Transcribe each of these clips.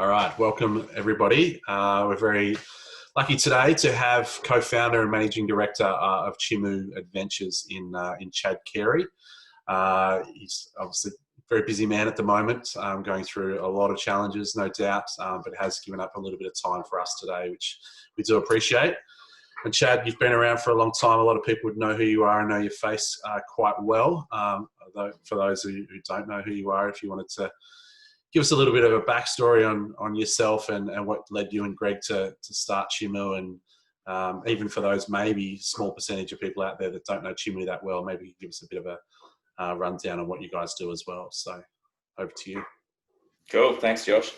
All right, welcome everybody. We're very lucky today to have co-founder and managing director of Chimu Adventures in Chad, Carey. He's obviously a very busy man at the moment, going through a lot of challenges, no doubt, but has given up a little bit of time for us today, which we do appreciate. And Chad, you've been around for a long time. A lot of people would know who you are and know your face quite well. Although for those who don't know who you are, if you wanted to give us a little bit of a backstory on yourself and what led you and Greg to start Chimu, and even for those maybe small percentage of people out there that don't know Chimu that well, maybe you give us a bit of a rundown on what you guys do as well. So over to you. Cool, thanks Josh.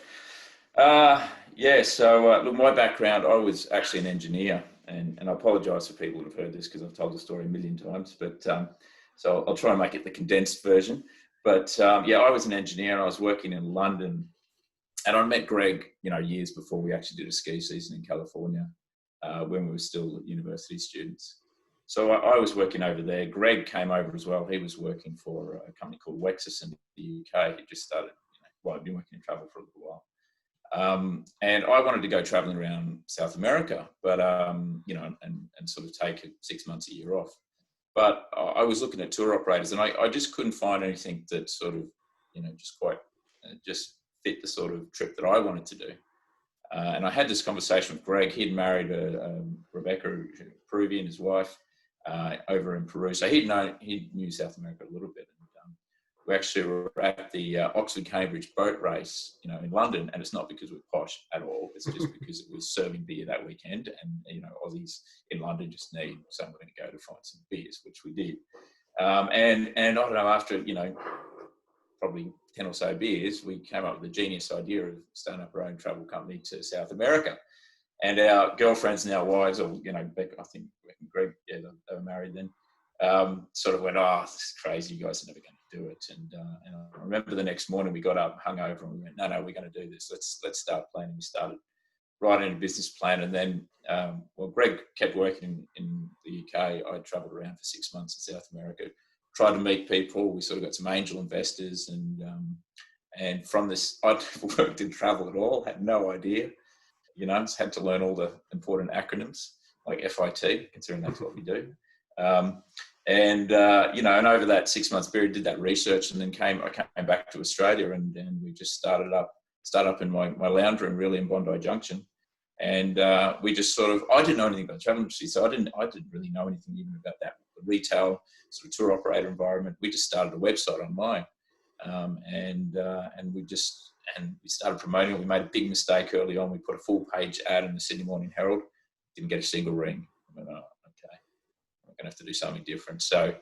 Look, my background, I was actually an engineer, and I apologise for people who've heard this because I've told the story a million times, but so I'll try and make it the condensed version. But I was an engineer and I was working in London, and I met Greg, years before we actually did a ski season in California, when we were still university students. So I was working over there. Greg came over as well. He was working for a company called Wexus in the UK. He just started, I'd been working in travel for a little while. And I wanted to go traveling around South America, but, and sort of take 6 months, a year off. But I was looking at tour operators, and I just couldn't find anything that sort of, just fit the sort of trip that I wanted to do. And I had this conversation with Greg. He'd married Rebecca, Peruvian, his wife, over in Peru. So he knew South America a little bit. We actually were at the Oxford-Cambridge boat race, in London, and it's not because we're posh at all. It's just because it was serving beer that weekend, and Aussies in London just need somewhere to go to find some beers, which we did. And I don't know, after probably 10 or so beers, we came up with the genius idea of starting up our own travel company to South America. And our girlfriends and our wives, or Becca, I think Greg, they were married then. Sort of went, this is crazy, you guys are never going to do it. And I remember the next morning we got up, hungover, and we went, no, we're going to do this. Let's start planning. We started writing a business plan, and then, Greg kept working in the UK. I travelled around for 6 months in South America, tried to meet people. We sort of got some angel investors, and from this, I'd never worked in travel at all, had no idea, just had to learn all the important acronyms like FIT, considering that's what we do. And over that 6 months period, did that research, and then I came back to Australia, and we just started up in my lounge room, really, in Bondi Junction. And we just I didn't know anything about the travel industry, so I didn't really know anything even about that, the retail sort of tour operator environment. We just started a website online, and we started promoting it. We made a big mistake early on. We put a full page ad in the Sydney Morning Herald, didn't get a single ring. I went, going to have to do something different. So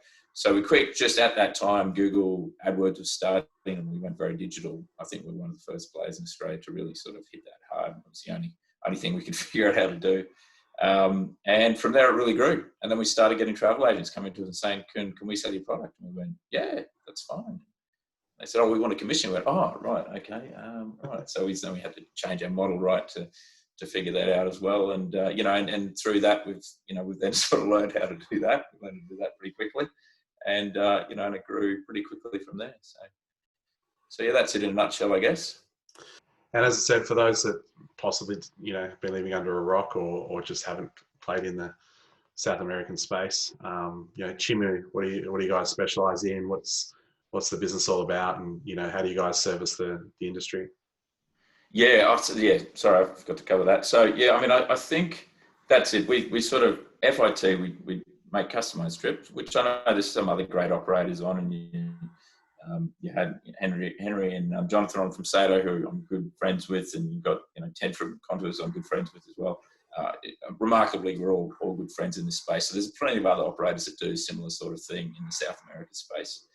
we quick, just at that time, Google AdWords was starting, and we went very digital. I think we were one of the first players in Australia to really sort of hit that hard. It was the only thing we could figure out how to do. And from there, it really grew. And then we started getting travel agents coming to us and saying, can we sell your product? And we went, yeah, that's fine. They said, we want a commission. We went, right, okay. Right. So we had to change our model, right, to figure that out as well. And, and through that, we've then sort of learned how to do that. We learned to do that pretty quickly. And, and it grew pretty quickly from there. So that's it in a nutshell, I guess. And as I said, for those that possibly, have been living under a rock or just haven't played in the South American space, Chimu, what do you guys specialize in? What's the business all about? And, how do you guys service the industry? Sorry, I forgot to cover that. So, I think that's it. We sort of, FIT, we make customized trips, which I know there's some other great operators on, and you had Henry and Jonathan on from Sato, who I'm good friends with, and you've got, Ted from Contours I'm good friends with as well. Remarkably, we're all good friends in this space. So there's plenty of other operators that do a similar sort of thing in the South America space.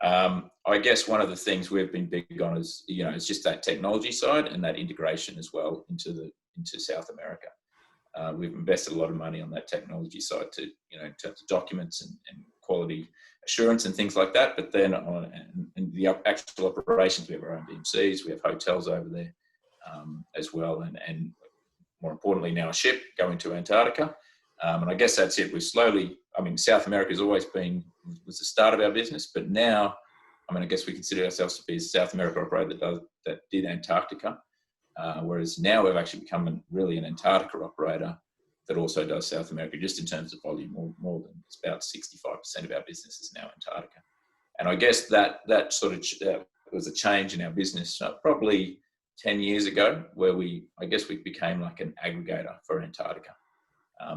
I guess one of the things we've been big on is, it's just that technology side and that integration as well into South America. We've invested a lot of money on that technology side to, in terms of documents and quality assurance and things like that. But then in the actual operations, we have our own BMCs, we have hotels over there as well. And more importantly now, a ship going to Antarctica. And I guess that's it. We're slowly, South America has always was the start of our business, but now, I guess we consider ourselves to be a South America operator that did Antarctica. whereas now we've actually become really an Antarctica operator that also does South America, just in terms of volume. More than, it's about 65% of our business is now Antarctica. And I guess that sort of was a change in our business probably 10 years ago, where we became like an aggregator for Antarctica.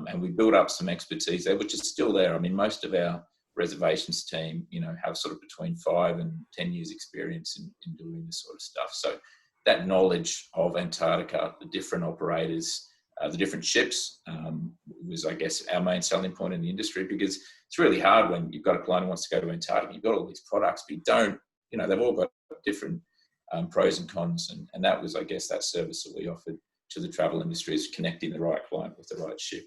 And we built up some expertise there, which is still there. I mean, most of our reservations team, have sort of between 5 and 10 years experience in doing this sort of stuff. So that knowledge of Antarctica, the different operators, the different ships, was, I guess, our main selling point in the industry, because it's really hard when you've got a client who wants to go to Antarctica. You've got all these products, but you don't, they've all got different pros and cons. And that was, I guess, that service that we offered to the travel industry, is connecting the right client with the right ship.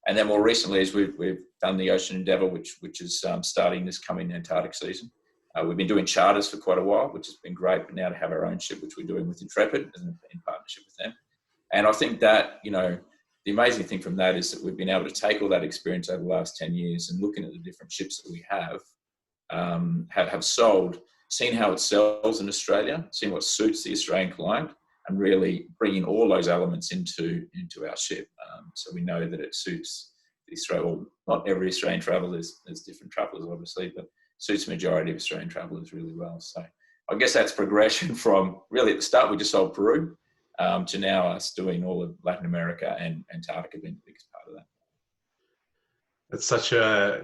And then more recently, as we've done the Ocean EDJO, which is starting this coming Antarctic season. We've been doing charters for quite a while, which has been great, but now to have our own ship, which we're doing with Intrepid in partnership with them. And I think that, the amazing thing from that is that we've been able to take all that experience over the last 10 years and looking at the different ships that we have sold, seen how it sells in Australia, seen what suits the Australian client, and really bringing all those elements into our ship. So we know that it suits the Australian, well, not every Australian traveller, there's different travellers obviously, but suits the majority of Australian travellers really well. So I guess that's progression from really at the start we just sold Peru, to now us doing all of Latin America and Antarctica being the biggest part of that. It's such a,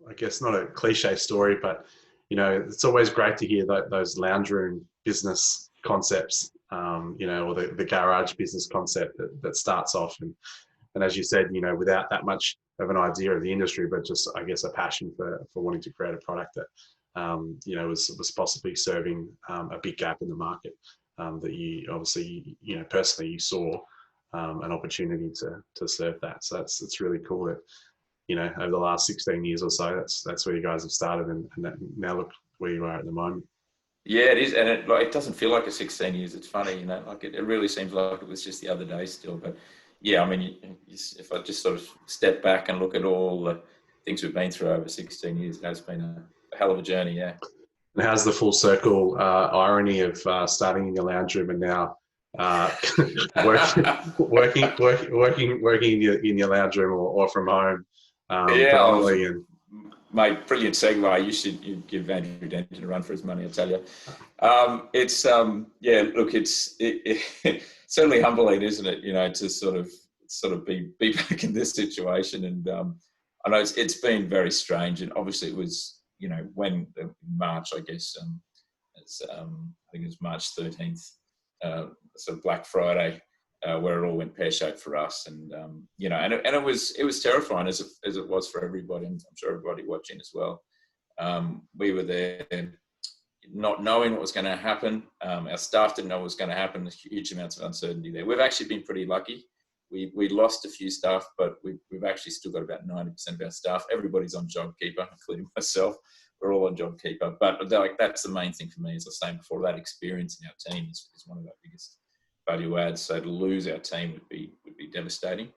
I guess not a cliche story, but, it's always great to hear those lounge room business concepts, or the garage business concept that starts off. And as you said, without that much of an idea of the industry, but just, I guess, a passion for wanting to create a product that, was possibly serving a big gap in the market, that you obviously, personally you saw an opportunity to serve that. So it's really cool that, over the last 16 years or so, that's where you guys have started, and now look where you are at the moment. Yeah, it is, and it doesn't feel like it's 16 years. It's funny, it really seems like it was just the other day still. But yeah, I mean, if I just sort of step back and look at all the things we've been through over 16 years, it has been a hell of a journey, yeah. And how's the full circle irony of starting in your lounge room and now working in your lounge room or from home? Mate, brilliant segue. You should give Andrew Denton a run for his money, I tell you. It's certainly humbling, isn't it? To sort of be back in this situation. And I know it's been very strange. And obviously it was, when March, I guess, I think it was March 13th, sort of Black Friday, where it all went pear-shaped for us, and it was terrifying as it was for everybody, and I'm sure everybody watching as well. We were there not knowing what was going to happen. Our staff didn't know what was going to happen. There's huge amounts of uncertainty there. We've actually been pretty lucky. We lost a few staff, but we've actually still got about 90% of our staff. Everybody's on JobKeeper, including myself. We're all on JobKeeper, but that's the main thing for me. As I was saying before, that experience in our team is one of our biggest value adds. So to lose our team would be devastating.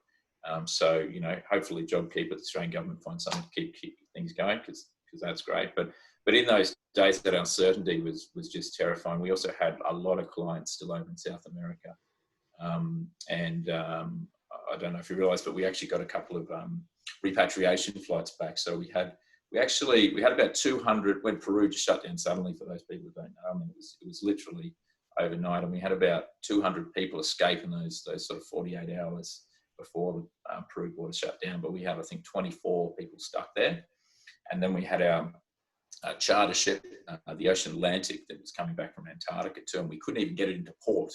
So hopefully JobKeeper, the Australian government, finds something to keep things going, because that's great. But in those days, that uncertainty was just terrifying. We also had a lot of clients still over in South America, and I don't know if you realise, but we actually got a couple of repatriation flights back. So we had about 200 when Peru just shut down suddenly. For those people who don't know, I mean, it was literally overnight, and we had about 200 people escape in those sort of 48 hours before the Peru border shut down. But we had, I think, 24 people stuck there. And then we had our charter ship, the Ocean Atlantic, that was coming back from Antarctica too, and we couldn't even get it into port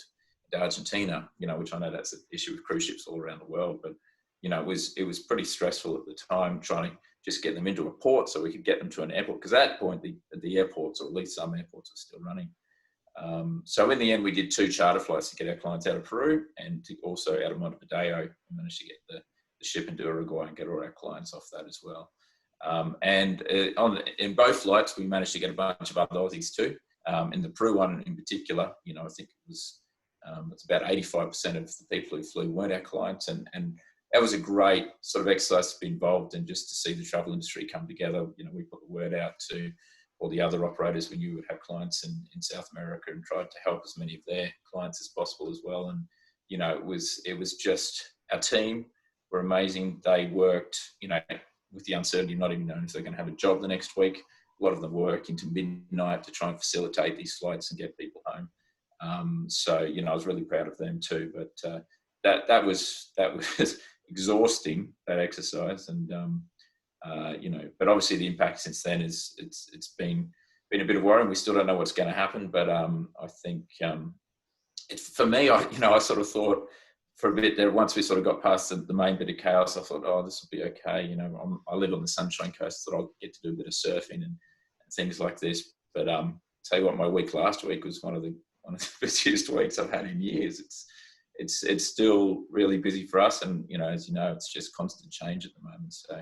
to Argentina, which I know that's an issue with cruise ships all around the world. But it was pretty stressful at the time trying to just get them into a port so we could get them to an airport, because at that point the airports, or at least some airports, were still running. So in the end, we did 2 charter flights to get our clients out of Peru and also out of Montevideo. We managed to get the ship into Uruguay and get all our clients off that as well. And in both flights, we managed to get a bunch of other Aussies too. In the Peru one in particular, I think it's about 85% of the people who flew weren't our clients, and that was a great sort of exercise to be involved in, just to see the travel industry come together. We put the word out to all the other operators we knew would have clients in South America, and tried to help as many of their clients as possible as well. And, you know, it was just, our team were amazing. They worked, you know, with the uncertainty, not even knowing if they're going to have a job the next week. A lot of them work into midnight to try and facilitate these flights and get people home. So, you know, I was really proud of them too. But that was exhausting, that exercise. And, you know, but obviously the impact since then is it's been a bit of worry. We still don't know what's going to happen. But I think for me, I sort of thought for a bit there, once we sort of got past the main bit of chaos, I thought, oh, this will be okay. You know, I live on the Sunshine Coast, so I'll get to do a bit of surfing and things like this. But tell you what, my week last week was one of the busiest weeks I've had in years. It's still really busy for us, and you know, as you know, it's just constant change at the moment. So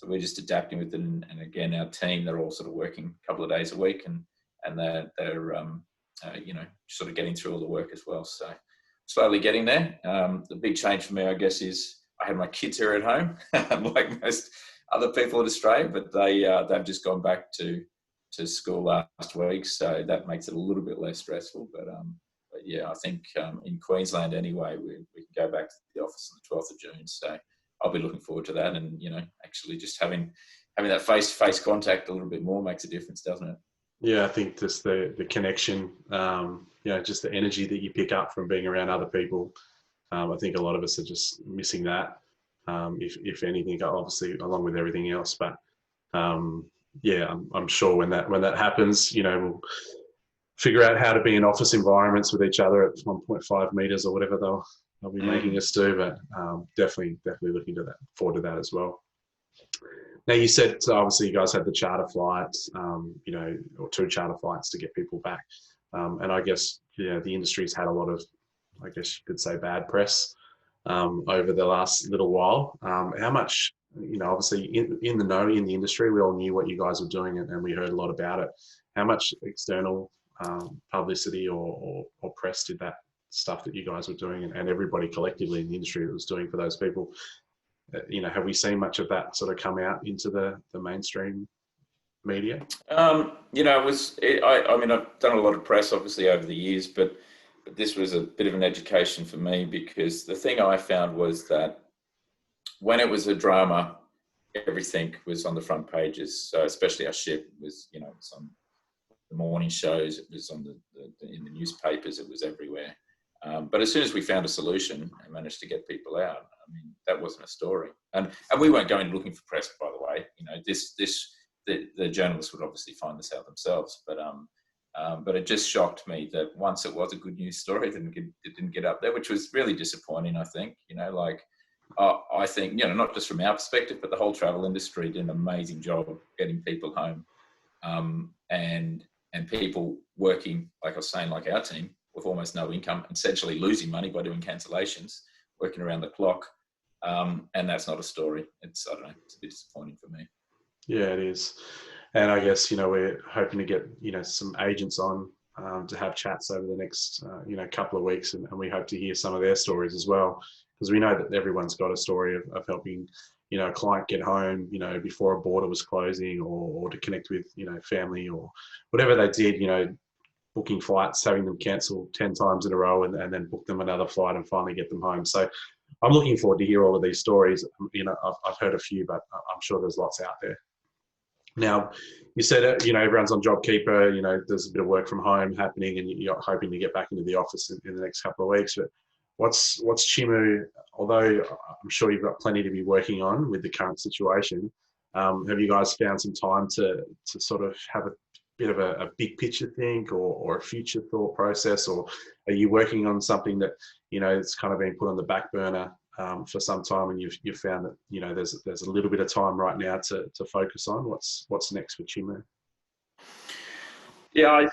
we're just adapting with it. And again, our team, they're all sort of working a couple of days a week, and they're you know, sort of getting through all the work as well. So slowly getting there. The big change for me, I guess, is I had my kids here at home, like most other people in Australia, but they've just gone back to school last week, so that makes it a little bit less stressful. But yeah, I think in Queensland anyway, we can go back to the office on the 12th of June. So I'll be looking forward to that, and you know, actually just having that face-to-face contact a little bit more makes a difference, doesn't it? Yeah, I think just the connection, you know, just the energy that you pick up from being around other people. I think a lot of us are just missing that, if anything, obviously along with everything else. But yeah, I'm sure when that happens, you know, we'll figure out how to be in office environments with each other at 1.5 meters or whatever they'll be making us do. But definitely looking forward to that as well. Now, you said obviously you guys had the charter flights, you know, or 2 charter flights to get people back. And I guess, you know, the industry's had a lot of, I guess you could say, bad press over the last little while. How much, you know, obviously in the know in the industry, we all knew what you guys were doing, and we heard a lot about it. How much external publicity or press did that stuff that you guys were doing, and everybody collectively in the industry that was doing for those people? You know, have we seen much of that sort of come out into the mainstream media? You know, I mean, I've done a lot of press obviously over the years, but this was a bit of an education for me, because the thing I found was that when it was a drama, everything was on the front pages. So especially our ship was, you know, it was on the morning shows, it was on in the newspapers, it was everywhere. But as soon as we found a solution and managed to get people out, I mean, that wasn't a story. And we weren't going looking for press, by the way. You know, the journalists would obviously find this out themselves. But it just shocked me that once it was a good news story, it didn't get up there, which was really disappointing, I think. You know, like, I think, you know, not just from our perspective, but the whole travel industry did an amazing job of getting people home. And people working, like I was saying, like our team, with almost no income, essentially losing money by doing cancellations, working around the clock. And that's not a story. I don't know, it's a bit disappointing for me. Yeah, it is. And I guess, you know, we're hoping to get, you know, some agents on to have chats over the next, you know, couple of weeks. And we hope to hear some of their stories as well, because we know that everyone's got a story of helping, you know, a client get home, you know, before a border was closing, or to connect with, you know, family or whatever they did, you know, booking flights, having them cancel 10 times in a row, and then book them another flight and finally get them home. So I'm looking forward to hear all of these stories. You know, I've heard a few, but I'm sure there's lots out there. Now, you said, you know, everyone's on JobKeeper, you know, there's a bit of work from home happening, and you're hoping to get back into the office in the next couple of weeks. But what's Chimu, although I'm sure you've got plenty to be working on with the current situation, have you guys found some time to sort of have a bit of a big picture think, or a future thought process, or are you working on something that, you know, it's kind of been put on the back burner for some time, and you've found that, you know, there's a little bit of time right now to focus on? What's next for Chimu? Yeah,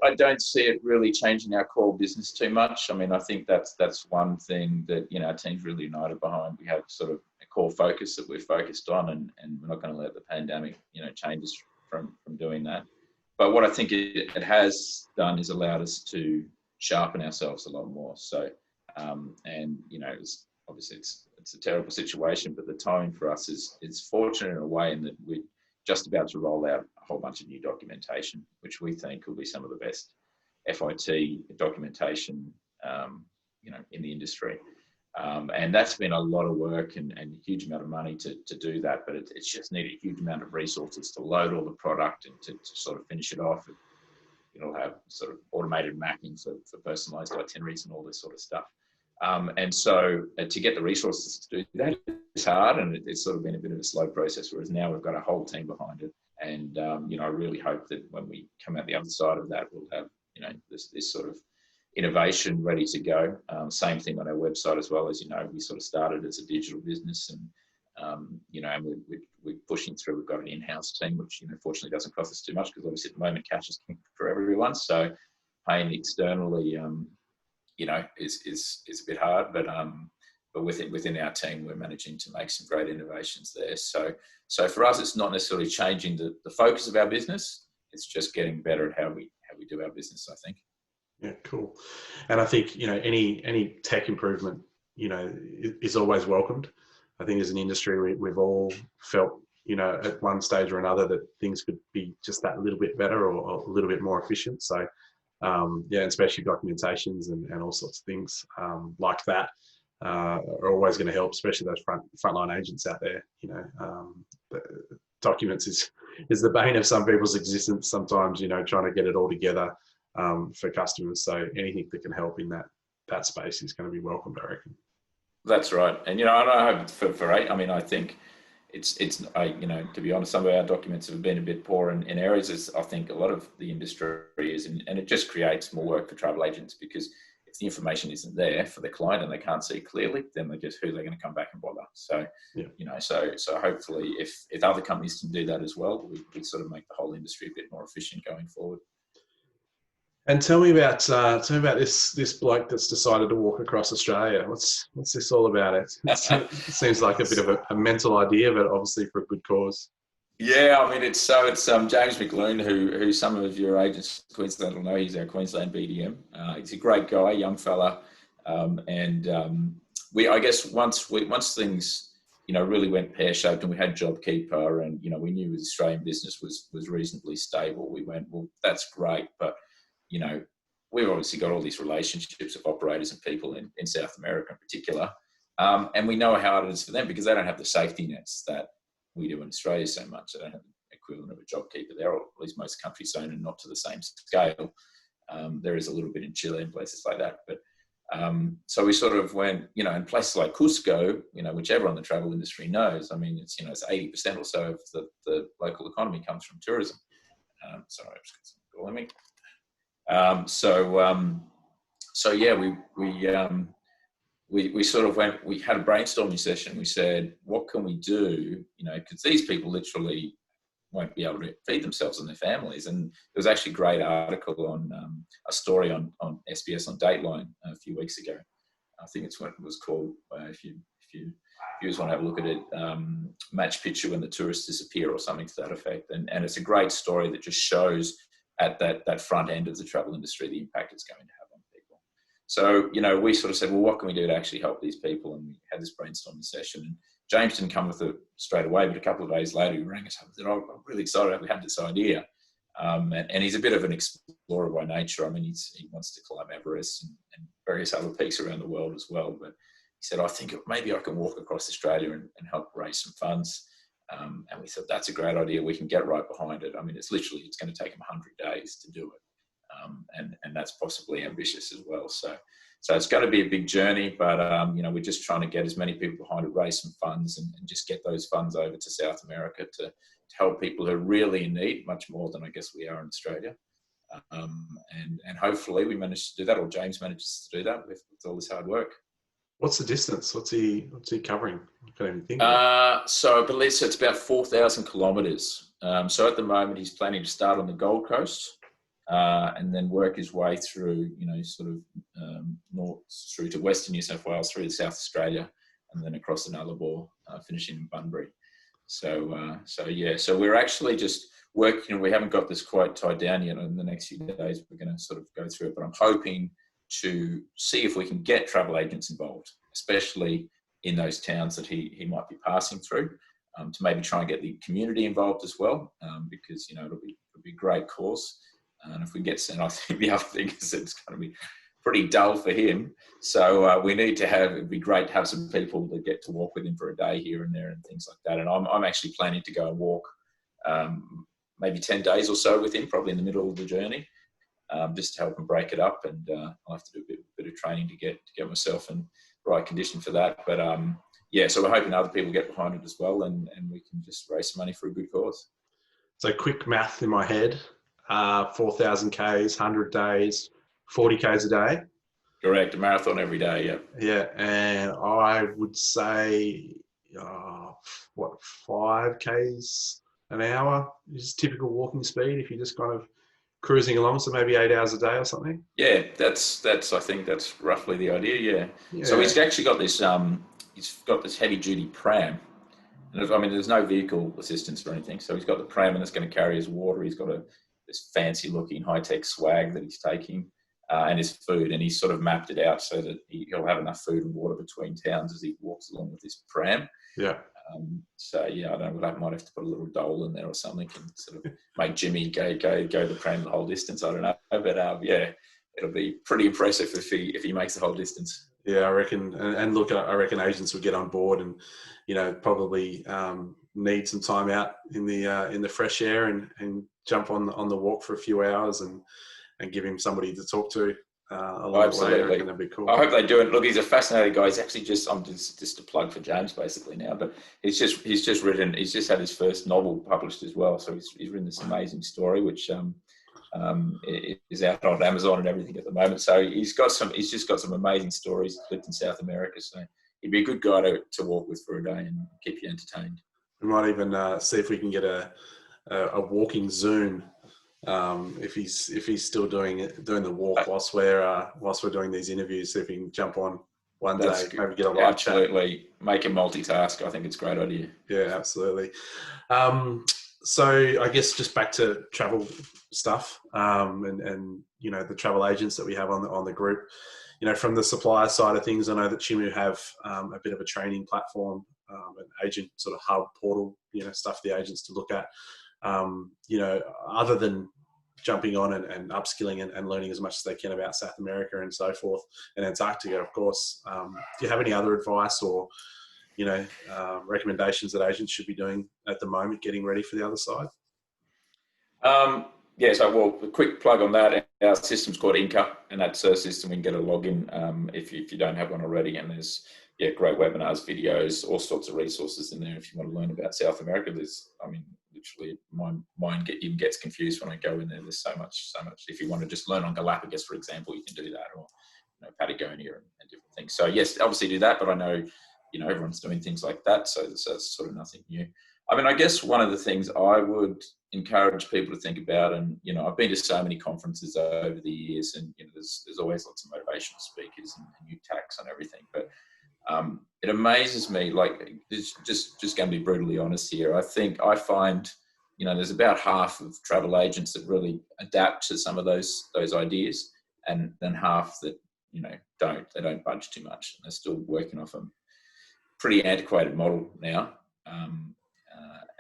I don't see it really changing our core business too much. I mean, I think that's one thing that, you know, our team's really united behind. We have sort of a core focus that we're focused on, and we're not going to let the pandemic, you know, change us from doing that. But what I think it has done is allowed us to sharpen ourselves a lot more. So, and, you know, obviously it's a terrible situation, but the timing for us is fortunate in a way, in that we're just about to roll out a whole bunch of new documentation, which we think will be some of the best FIT documentation, in the industry. And that's been a lot of work and a huge amount of money to do that, but it's just needed a huge amount of resources to load all the product and to sort of finish it off. It'll have sort of automated mapping for personalized itineraries and all this sort of stuff. And so to get the resources to do that is hard, and it's sort of been a bit of a slow process, whereas now we've got a whole team behind it. And, I really hope that when we come out the other side of that, we'll have, this sort of innovation ready to go. Same thing on our website as well. As you know, we sort of started as a digital business, and and we're pushing through. We've got an in-house team, which fortunately doesn't cost us too much, because obviously at the moment cash is king for everyone. So paying externally, is a bit hard, but within our team, we're managing to make some great innovations there. So for us, it's not necessarily changing the focus of our business. It's just getting better at how we do our business, I think. Yeah, cool. And I think, any tech improvement, is always welcomed. I think as an industry, we've all felt, at one stage or another, that things could be just that little bit better or a little bit more efficient. So, especially documentations and all sorts of things like that are always going to help, especially those frontline agents out there. Documents is the bane of some people's existence sometimes, trying to get it all together for customers. So anything that can help in that space is going to be welcomed, I reckon. That's right. And, I hope for I think it's to be honest, some of our documents have been a bit poor in areas, as I think a lot of the industry is, and it just creates more work for travel agents, because if the information isn't there for the client and they can't see clearly, then who are they going to come back and bother? So, so hopefully if other companies can do that as well, we sort of make the whole industry a bit more efficient going forward. And tell me about this bloke that's decided to walk across Australia. What's this all about? It seems like a bit of a mental idea, but obviously for a good cause. Yeah, it's James McLoone, who some of your agents in Queensland will know. He's our Queensland BDM. He's a great guy, young fella, and I guess once things really went pear-shaped, and we had JobKeeper, and we knew the Australian business was reasonably stable, we went, well, that's great, but we've obviously got all these relationships of operators and people in South America in particular. And we know how hard it is for them, because they don't have the safety nets that we do in Australia so much. They don't have the equivalent of a JobKeeper there, or at least most countries don't, and not to the same scale. There is a little bit in Chile and places like that. But so we sort of went, in places like Cusco, which everyone in the travel industry knows. It's 80% or so of the local economy comes from tourism. Sorry, I just got someone calling me. We sort of went, we had a brainstorming session. We said, what can we do? Because these people literally won't be able to feed themselves and their families. And there was actually a great article on a story on SBS on Dateline a few weeks ago. I think it's what it was called. If you just want to have a look at it, Match Picture When the Tourists Disappear, or something to that effect. And it's a great story that just shows at that front end of the travel industry the impact it's going to have on people. So, we sort of said, well, what can we do to actually help these people? And we had this brainstorming session. And James didn't come with it straight away, but a couple of days later, he rang us up and said, I'm really excited that we had this idea. And he's a bit of an explorer by nature. He wants to climb Everest and various other peaks around the world as well. But he said, I think maybe I can walk across Australia and help raise some funds. And we thought, that's a great idea. We can get right behind it. It's going to take him 100 days to do it. And that's possibly ambitious as well. So it's going to be a big journey, but, we're just trying to get as many people behind it, raise some funds, and just get those funds over to South America to help people who are really in need, much more than I guess we are in Australia. And hopefully we manage to do that, or James manages to do that with all this hard work. What's the distance? What's he covering? I can't even think. So I believe it's about 4,000 kilometres. So at the moment he's planning to start on the Gold Coast and then work his way through, north through to Western New South Wales, through to South Australia, and then across the Nullarbor, finishing in Bunbury. So we're actually just working. We haven't got this quite tied down yet. In the next few days, we're going to sort of go through it. But I'm hoping to see if we can get travel agents involved, especially in those towns that he might be passing through. to maybe try and get the community involved as well, because, it'll be a great cause. And if we get, and I think the other thing is it's going to be pretty dull for him. So we need to it'd be great to have some people that get to walk with him for a day here and there and things like that. And I'm actually planning to go and walk maybe 10 days or so with him, probably in the middle of the journey, just to help him break it up. And I'll have to do a bit of training to get myself in the right condition for that. But so we're hoping other people get behind it as well, and we can just raise some money for a good cause. So quick math in my head, 4,000 Ks, 100 days, 40 Ks a day. Correct, a marathon every day, yeah. Yeah, and I would say, 5 Ks an hour is typical walking speed if you're just kind of cruising along, so maybe 8 hours a day or something. Yeah, that's I think that's roughly the idea, yeah. So he's actually got this, he's got this heavy-duty pram. And there's no vehicle assistance or anything, so he's got the pram and it's going to carry his water. He's got this fancy-looking high-tech swag that he's taking, and his food, and he's sort of mapped it out so that he'll have enough food and water between towns as he walks along with his pram. Yeah. I don't know. I might have to put a little dole in there or something and sort of make Jimmy go the pram the whole distance. I don't know, but it'll be pretty impressive if he makes the whole distance. Yeah, I reckon. And look, I reckon agents will get on board and, probably need some time out in the fresh air and jump on the walk for a few hours and give him somebody to talk to along the way. I reckon that'd be cool. I hope they do it. Look, he's a fascinating guy. He's actually I'm just a plug for James basically now, but he's just had his first novel published as well. So he's written this amazing story, which is out on Amazon and everything at the moment. So he's just got some amazing stories. Lived in South America, so he'd be a good guy to walk with for a day and keep you entertained. We might even see if we can get a walking Zoom. If he's still doing the walk whilst we're doing these interviews, see if we can jump on one day, maybe get a live absolutely chat. Make him multitask. I think it's a great idea. Yeah, absolutely. So I guess just back to travel stuff, and the travel agents that we have on the group. From the supplier side of things, I know that Chimu have a bit of a training platform, an agent sort of hub portal, stuff for the agents to look at. Other than jumping on and upskilling and learning as much as they can about South America and so forth, and Antarctica, of course. Do you have any other advice or, recommendations that agents should be doing at the moment, getting ready for the other side? So a quick plug on that. Our system's called Inca, and that's a system we can get a login if you don't have one already. And there's great webinars, videos, all sorts of resources in there if you want to learn about South America. Literally my mind even gets confused when I go in there. There's so much. If you want to just learn on Galapagos, for example, you can do that, or Patagonia and different things. So yes, obviously do that, but I know everyone's doing things like that, so that's sort of nothing new. I guess one of the things I would encourage people to think about, and I've been to so many conferences over the years, and there's always lots of motivational speakers and new tacks on everything, but it amazes me. Like, it's just going to be brutally honest here. I find there's about half of travel agents that really adapt to some of those ideas, and then half that don't budge too much. They're still working off a pretty antiquated model now.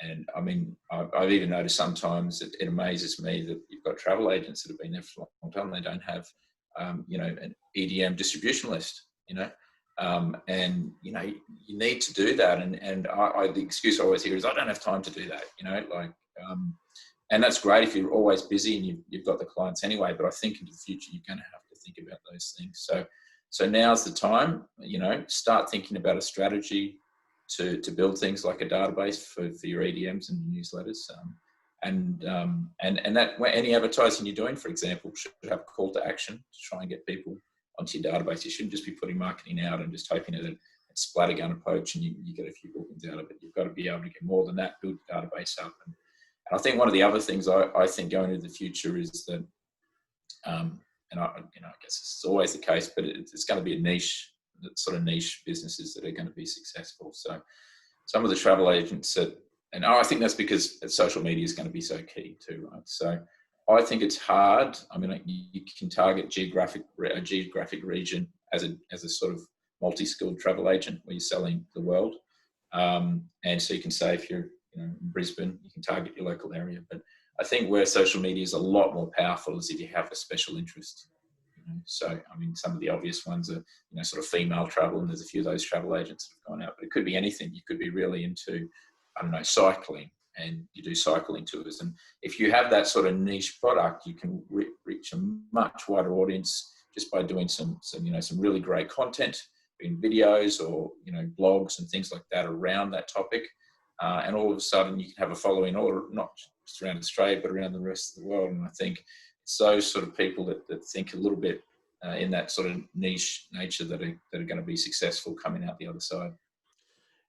And I've even noticed sometimes it amazes me that you've got travel agents that have been there for a long time. They don't have, an EDM distribution list, and you need to do that. And the excuse I always hear is I don't have time to do that, and that's great if you're always busy and you've got the clients anyway. But I think into the future you're going to have to think about those things. So now's the time. Start thinking about a strategy to build things like a database for your EDMs and your newsletters, and that any advertising you're doing, for example, should have a call to action to try and get people onto your database. You shouldn't just be putting marketing out and just hoping that it's splattergun approach and you get a few bookings out of it. You've got to be able to get more than that, build your database up. And I think one of the other things I think going into the future is that, and I guess this is always the case, but it's going to be a niche businesses that are going to be successful. So some of the travel agents I think that's because social media is going to be so key too, right? So I think it's hard. You can target a geographic region as a sort of multi-skilled travel agent where you're selling the world. And so you can say if you're in Brisbane, you can target your local area. But I think where social media is a lot more powerful is if you have a special interest. So, I mean, some of the obvious ones are, sort of female travel, and there's a few of those travel agents that have gone out, but it could be anything. You could be really into, I don't know, cycling, and you do cycling tours. And if you have that sort of niche product, you can reach a much wider audience just by doing some really great content in videos or, blogs and things like that around that topic. And all of a sudden you can have a following, or not just around Australia, but around the rest of the world. And I think it's those sort of people that think a little bit in that sort of niche nature that are going to be successful coming out the other side.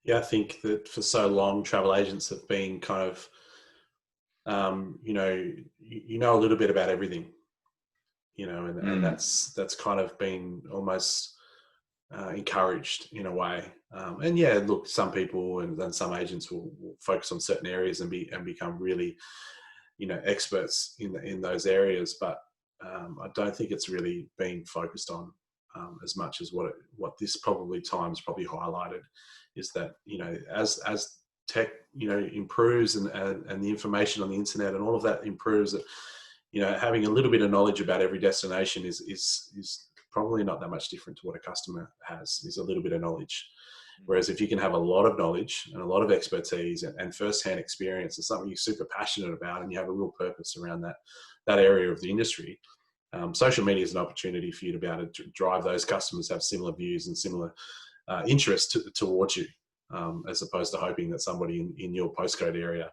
Yeah, I think that for so long, travel agents have been kind of, a little bit about everything, and that's kind of been almost encouraged in a way. And yeah, look, some people and some agents will focus on certain areas and become really, experts in those areas. But I don't think it's really been focused on as much as what this time's probably highlighted is that, as tech, improves and the information on the internet and all of that improves, that, having a little bit of knowledge about every destination is probably not that much different to what a customer has, is a little bit of knowledge. Whereas if you can have a lot of knowledge and a lot of expertise and first-hand experience and something you're super passionate about, and you have a real purpose around that area of the industry, social media is an opportunity for you to be able to drive those customers, have similar views and similar interests towards you, as opposed to hoping that somebody in your postcode area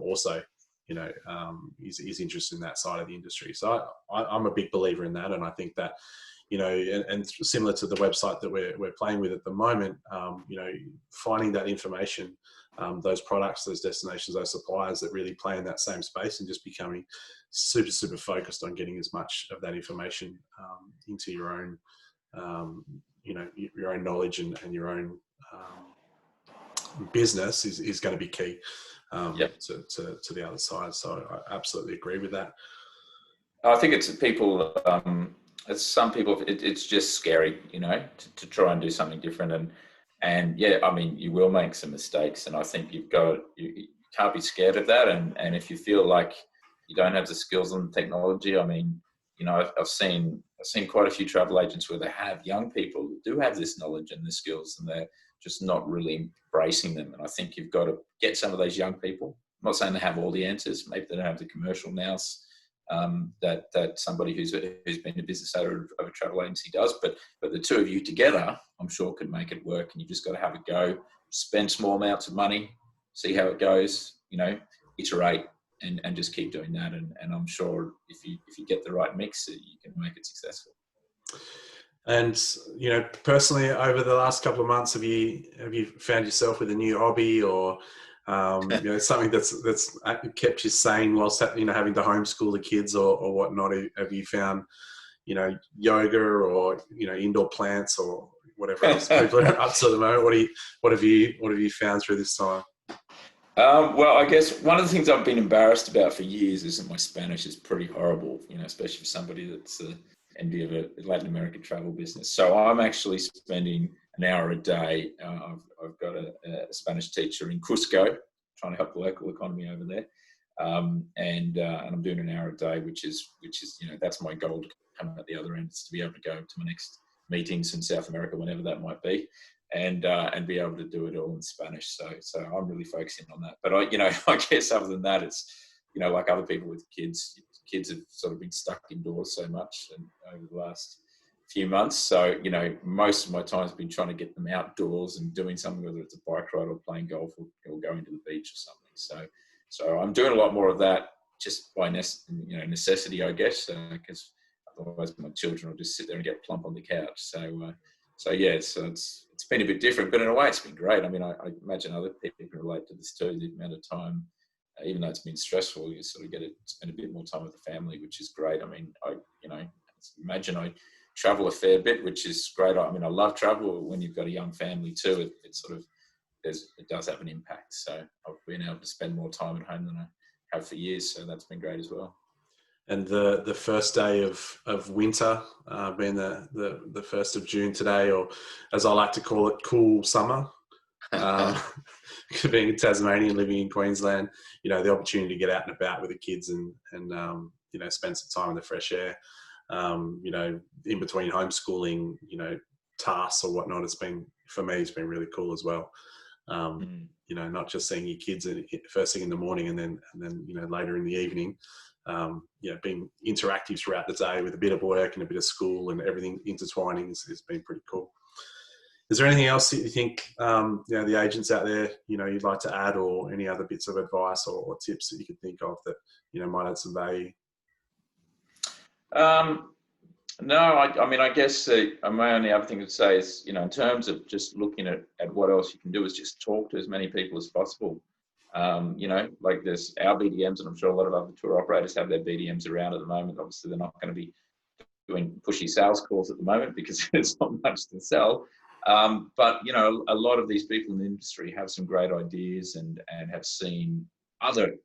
also, is interested in that side of the industry. So I'm a big believer in that, and I think that, and similar to the website that we're playing with at the moment, finding that information, those products, those destinations, those suppliers that really play in that same space, and just becoming super, super focused on getting as much of that information into your own, your own knowledge and your own business is going to be key to the other side. So I absolutely agree with that. I think it's people, it's some people, it's just scary, to try and do something different. And yeah, I mean, you will make some mistakes, and I think you can't be scared of that. And if you feel like you don't have the skills and the technology, I mean, I've seen quite a few travel agents where they have young people who do have this knowledge and the skills, and they're just not really embracing them. And I think you've got to get some of those young people. I'm not saying they have all the answers. Maybe they don't have the commercial nous that somebody who's been a business owner of a travel agency does. But the two of you together, I'm sure, could make it work. And you've just got to have a go, spend small amounts of money, see how it goes, iterate, and just keep doing that. And I'm sure if you get the right mix, you can make it successful. And personally, over the last couple of months, have you found yourself with a new hobby, or something that's kept you sane whilst having to homeschool the kids or whatnot? Have you found yoga or indoor plants or whatever else people are up to at the moment? What have you found through this time? Well, I guess one of the things I've been embarrassed about for years is that my Spanish is pretty horrible, especially for somebody that's envy of a Latin American travel business. So I'm actually spending an hour a day. I've got a Spanish teacher in Cusco, trying to help the local economy over there. And I'm doing an hour a day, which is that's my goal to come out the other end, is to be able to go to my next meetings in South America, whenever that might be, and be able to do it all in Spanish. So I'm really focusing on that. But I guess other than that, it's like other people with kids have sort of been stuck indoors so much and over the last few months. So most of my time has been trying to get them outdoors and doing something, whether it's a bike ride or playing golf or going to the beach or something. So I'm doing a lot more of that just by necessity, I guess, because otherwise my children will just sit there and get plump on the couch. So it's been a bit different, but in a way it's been great. I mean, I imagine other people can relate to this too. The amount of time, even though it's been stressful, you sort of get to spend a bit more time with the family, which is great. I mean, I imagine I travel a fair bit, which is great. I mean, I love travel. When you've got a young family too, it does have an impact. So I've been able to spend more time at home than I have for years. So that's been great as well. And the first day of winter, being the 1st of June today, or as I like to call it, cool summer. Um, being a Tasmanian, living in Queensland, you know, the opportunity to get out and about with the kids and you know, spend some time in the fresh air, you know, in between homeschooling, you know, tasks or whatnot, for me, it's been really cool as well. You know, not just seeing your kids first thing in the morning and then you know, later in the evening. You know, being interactive throughout the day with a bit of work and a bit of school and everything intertwining has been pretty cool. Is there anything else that you think, you know, the agents out there, you know, you'd like to add, or any other bits of advice or tips that you could think of that, you know, might add some value? No, I mean, I guess my only other thing to say is, you know, in terms of just looking at what else you can do, is just talk to as many people as possible. You know, like there's our BDMs, and I'm sure a lot of other tour operators have their BDMs around at the moment. Obviously, they're not going to be doing pushy sales calls at the moment because there's not much to sell. But, you know, a lot of these people in the industry have some great ideas and have seen other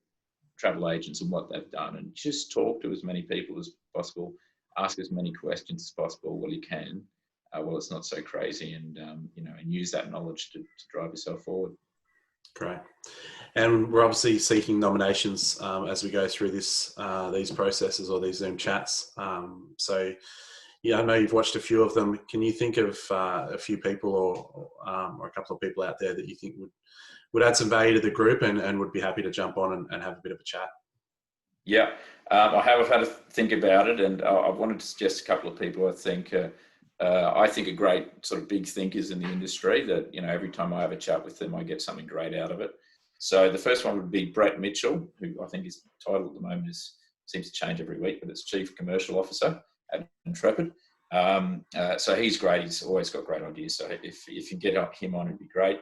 travel agents and what they've done, and just talk to as many people as possible, ask as many questions as possible while you can, while it's not so crazy, and, you know, and use that knowledge to drive yourself forward. Great. And we're obviously seeking nominations as we go through these processes or these Zoom chats. So, yeah, I know you've watched a few of them. Can you think of a few people or a couple of people out there that you think would add some value to the group and would be happy to jump on and have a bit of a chat? Yeah, I have had to think about it, and I wanted to suggest a couple of people I think are great sort of big thinkers in the industry that, you know, every time I have a chat with them, I get something great out of it. So the first one would be Brett Mitchell, who I think his title at the moment seems to change every week, but it's Chief Commercial Officer at Intrepid. So he's great. He's always got great ideas. So if you get him on, it'd be great.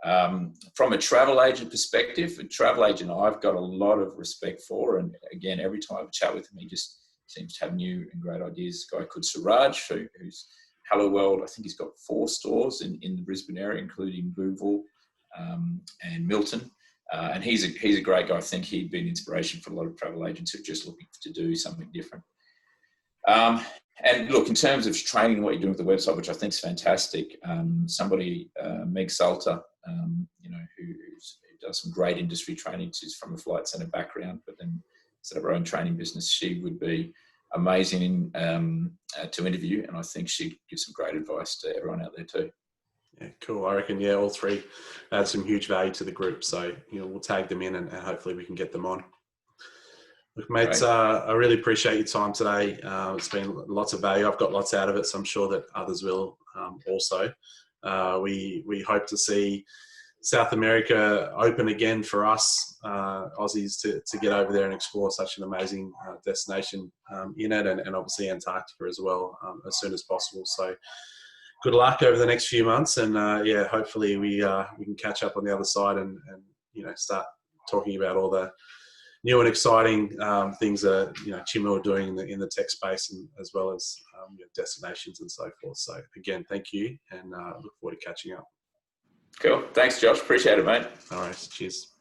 From a travel agent perspective, a travel agent I've got a lot of respect for, and again, every time I have a chat with him, he just seems to have new and great ideas. A guy called Suraj, who's Hello World. I think he's got 4 stores in the Brisbane area, including Booville and Milton. And he's a great guy. I think he'd be an inspiration for a lot of travel agents who are just looking to do something different. And look, in terms of training, what you're doing with the website, which I think is fantastic, somebody, Meg Salter, you know, who does some great industry training. She's from a flight centre background, but then set up her own training business. She would be amazing to interview, and I think she'd give some great advice to everyone out there too. Yeah, cool. I reckon, yeah, all three add some huge value to the group. So, you know, we'll tag them in and hopefully we can get them on. Look, mates, I really appreciate your time today. It's been lots of value. I've got lots out of it, so I'm sure that others will also. We hope to see South America open again for us Aussies to get over there and explore such an amazing destination in it, and obviously Antarctica as well as soon as possible. So good luck over the next few months, and yeah, hopefully we can catch up on the other side and you know, start talking about all the new and exciting things that, you know, Chimu are doing in the tech space, and as well as you know, destinations and so forth. So again, thank you, and look forward to catching up. Cool. Thanks, Josh. Appreciate it, mate. All right. Cheers.